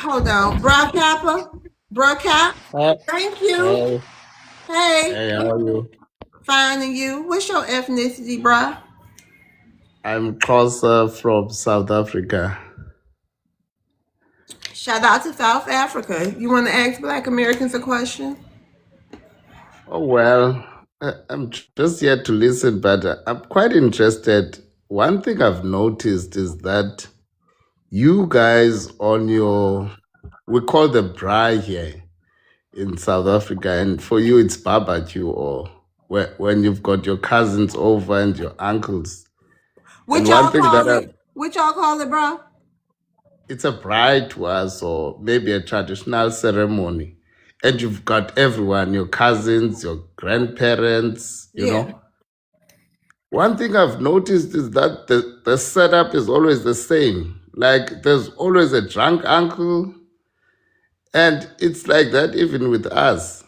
Hold on. Bra Kappa? Bra Cap? Hey, Thank you. hey, Hey, hey, how are you? finding you. What's your ethnicity, bra? I'm Xhosa from South Africa. Shout out to South Africa. You want to ask Black Americans a question? Oh, well, I'm just here to listen, but I'm quite interested. One thing I've noticed is that you guys on your, we call them braai here in South Africa, and for you it's barbecue or when you've got your cousins over and your uncles. What And one y'all thing that call it? What y'all call it, bro? it's a bride to us or maybe a traditional ceremony, and you've got everyone, your cousins, your grandparents, Yeah. one thing I've noticed is that the setup is always the same. Like there's always a drunk uncle, and it's like that even with us.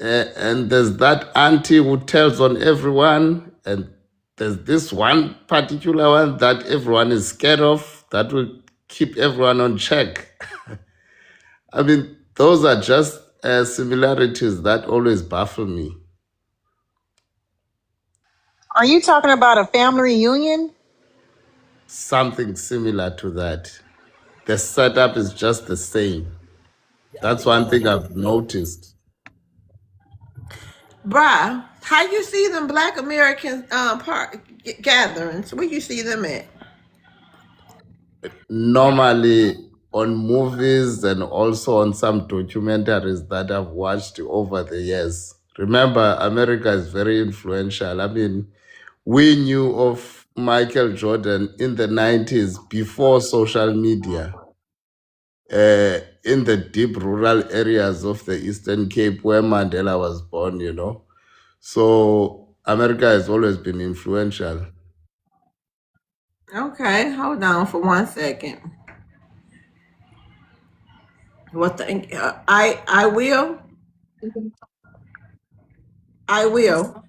And there's that auntie who tells on everyone, and there's this one particular one that everyone is scared of that will keep everyone on check. I mean, those are just similarities that always baffle me. Are you talking about a family reunion? Something similar to that. The setup is just the same. That's one thing I've noticed. Bruh, how you see them Black American gatherings? Where you see them at? Normally, on movies and also on some documentaries that I've watched over the years. Remember, America is very influential. I mean, we knew of Michael Jordan in the 90s before social media. In the deep rural areas of the Eastern Cape where Mandela was born. So America has always been influential. Okay, hold on for 1 second. What the? I will. I will.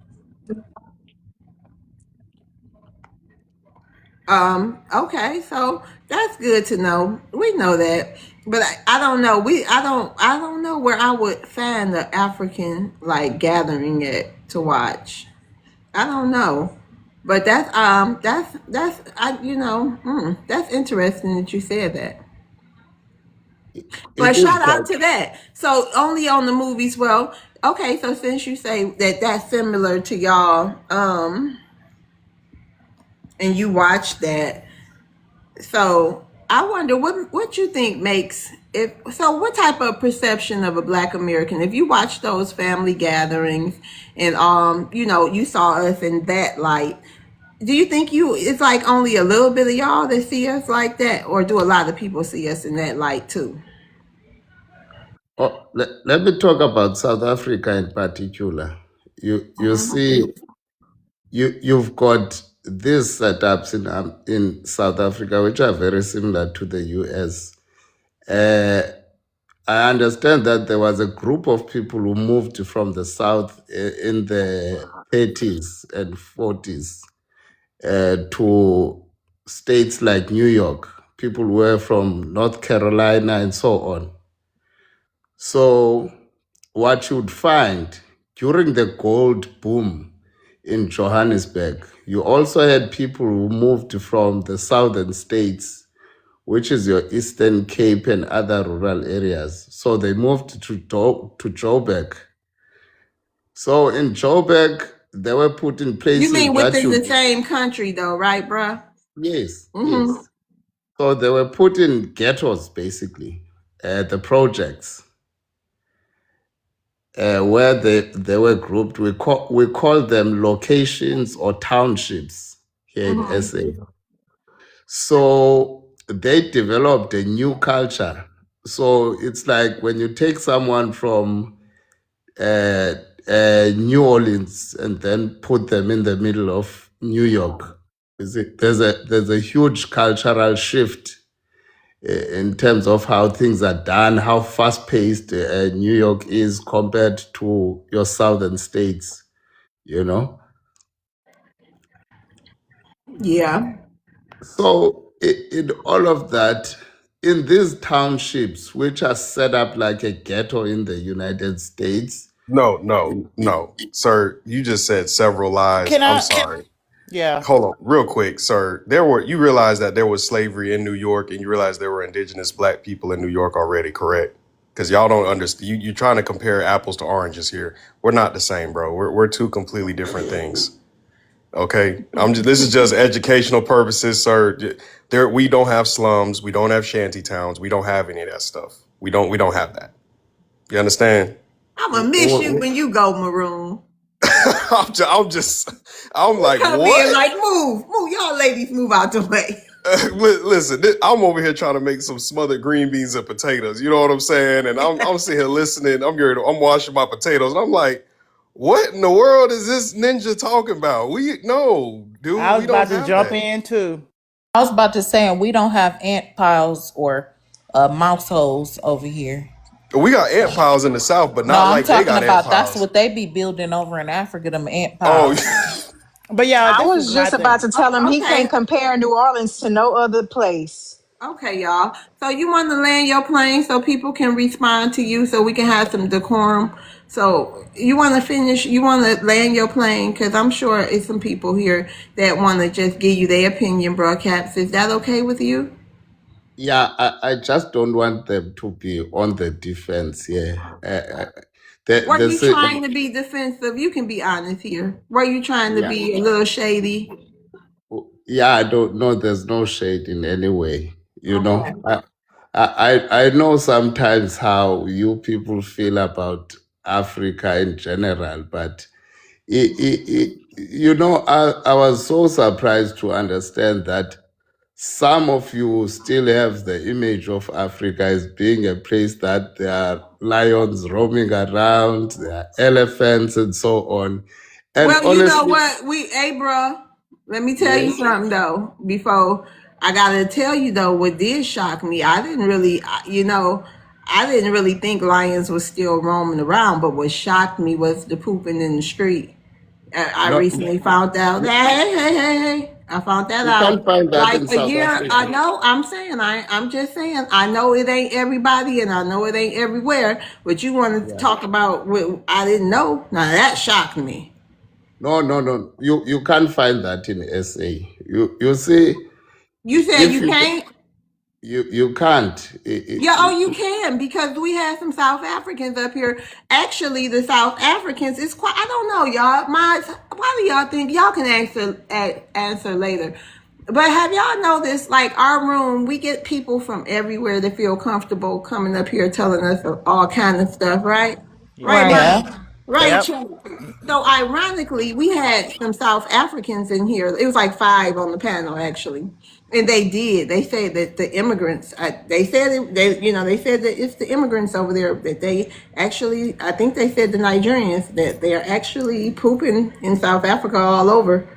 Okay, so that's good to know. We know that, but I don't know. I don't know where I would find the African like gathering at to watch. I don't know, but that's that's interesting that you said that. But It is shout quite. out to that. So only on the movies. Well, okay. So since you say that that's similar to y'all, and you watch that, so I wonder what you think makes if so. What type of perception of a Black American? If you watch those family gatherings and you saw us in that light, do you think it's like only a little bit of y'all that see us like that, or do a lot of people see us in that light too? Oh, let me talk about South Africa in particular. You see, you've got these setups in South Africa which are very similar to the US. Uh, I understand that there was a group of people who moved from the South in the 30s and 40s to states like New York. People were from North Carolina and so on. So, what you'd find during the gold boom in Johannesburg, you also had people who moved from the southern states, which is your Eastern Cape and other rural areas. So they moved to Joburg. So in Joburg, they were put in You places mean that within you, the same country though, right, bruh? yes, Mm-hmm. yes. So they were put in ghettos, basically, the projects, where they were grouped. We call them locations or townships here in Mm-hmm. SA. So they developed a new culture. So it's like when you take someone from uh, New Orleans and then put them in the middle of New York. There's a huge cultural shift in terms of how things are done, how fast paced New York is compared to your southern states. You know, Yeah. so in all of that. in these townships, which are set up like a ghetto in the United States. No, sir. You just said several lies. Can I'm I? sorry. Yeah. Hold on, real quick, sir. You realize that there was slavery in New York, and you realize there were indigenous black people in New York already, correct? Because y'all don't understand. You're trying to compare apples to oranges here. We're not the same, bro. We're two completely different things. Okay, This is just educational purposes, sir. We don't have slums. We don't have shanty towns. We don't have any of that stuff. We don't have that. You understand? I'm gonna miss you when you go, Maroon. I'm like, Come what? in like, move, y'all ladies, move out the way. Listen, I'm over here trying to make some smothered green beans and potatoes. You know what I'm saying? And I'm sitting here listening. I'm washing my potatoes, and I'm like, what in the world is this ninja talking about? No, dude, I was we don't about to have jump that. in too. I was about to say, and we don't have ant piles or mouse holes over here. We got ant piles in the South, but No, not I'm like they talking got ant about that's piles. what they be building over in Africa, them ant Oh, piles. But yeah, I this is was my just about thing. to tell him he Okay, can't compare New Orleans to no other place. okay, y'all. So you want to land your plane so people can respond to you, so we can have some decorum. So you want to finish? You want to land your plane? Because I'm sure it's some people here that want to just give you their opinion, bro. Caps, is that okay with you? Yeah, I just don't want them to be on the defense here. Were you There's trying to be defensive? You can be honest here. Were you trying to yeah, be a little shady? yeah. I don't know. There's no shade in any way. You Okay. know, I know sometimes how you people feel about Africa in general, but I was so surprised to understand that some of you still have the image of Africa as being a place that there are lions roaming around, there are elephants, and so on. And Well, you know honestly, what? Hey, bro, let me tell you yes, something, though, before I got to tell you, though, what did shock me. I didn't really think lions were still roaming around, but what shocked me was the pooping in the street. I not, recently found out you, that, hey, I found that you can't out find that like in a South year. I Africa. know, I'm just saying, I know it ain't everybody and I know it ain't everywhere, but you wanted to Yeah. talk about what I didn't know. Now that shocked me. No. You can't find that in SA. You see, You said if you can't? you can't. Yeah, oh, you can because we had some South Africans up here. Actually, the South Africans is quite. I don't know, y'all. Why do y'all think y'all can answer later? But have y'all noticed, like our room, we get people from everywhere that feel comfortable coming up here telling us all kind of stuff, right? Right, Yeah. Right. Brian? Yeah. Right, Yep. Chuck. So ironically, we had some South Africans in here. It was like five on the panel actually, and they did. They said that the immigrants. They said it, they said that it's the immigrants over there that they actually. I think they said the Nigerians that they are actually pooping in South Africa all over.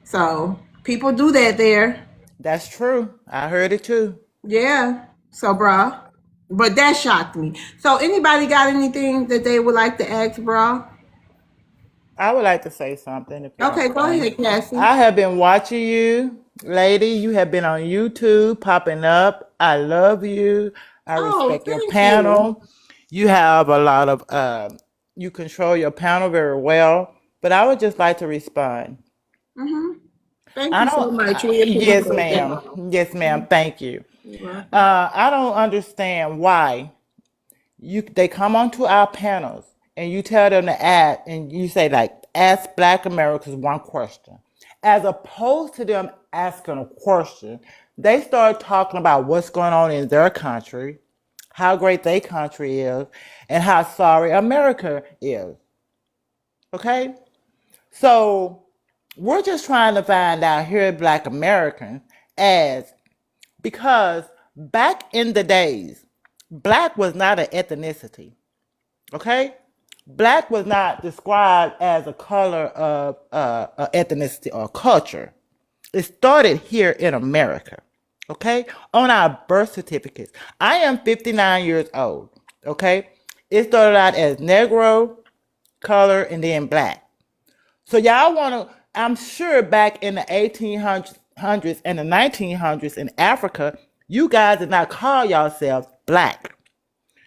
So people do that there. That's true. I heard it too. Yeah. So, brah. But that shocked me. So, anybody got anything that they would like to ask, brah? I would like to say something if you Okay, don't go mind. ahead, Cassie. I have been watching you, lady. You have been on YouTube popping up. I love you. I Oh, respect your thank you. panel. You have a lot of, you control your panel very well. But I would just like to respond. Thank I you so don't, much. We yes, appreciate ma'am. that. Yes, ma'am. Thank you. You're welcome. I don't understand why they come onto our panels and you tell them to add and you say like ask black Americans one question. As opposed to them asking a question, they start talking about what's going on in their country, how great their country is, and how sorry America is. Okay? So we're just trying to find out here at Black Americans as because back in the days, black was not an ethnicity. Okay? Black was not described as a color of ethnicity or culture. It started here in America. Okay? On our birth certificates. I am 59 years old. Okay? It started out as Negro, color, and then black. So y'all want to, I'm sure back in the 1800s and the 1900s in Africa, You guys did not call yourselves black.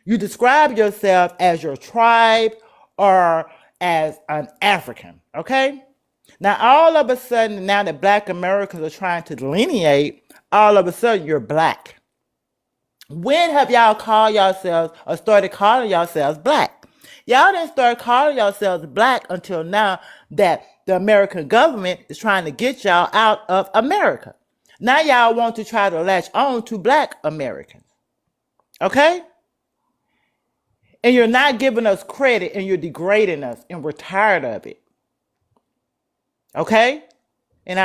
You describe yourself as your tribe or as an African, okay? Now, all of a sudden, now that black Americans are trying to delineate, all of a sudden you're black. When have y'all called yourselves or started calling yourselves black? Y'all didn't start calling yourselves black until now that the American government is trying to get y'all out of America. Now y'all want to try to latch on to black Americans. Okay? And you're not giving us credit and you're degrading us and we're tired of it. Okay?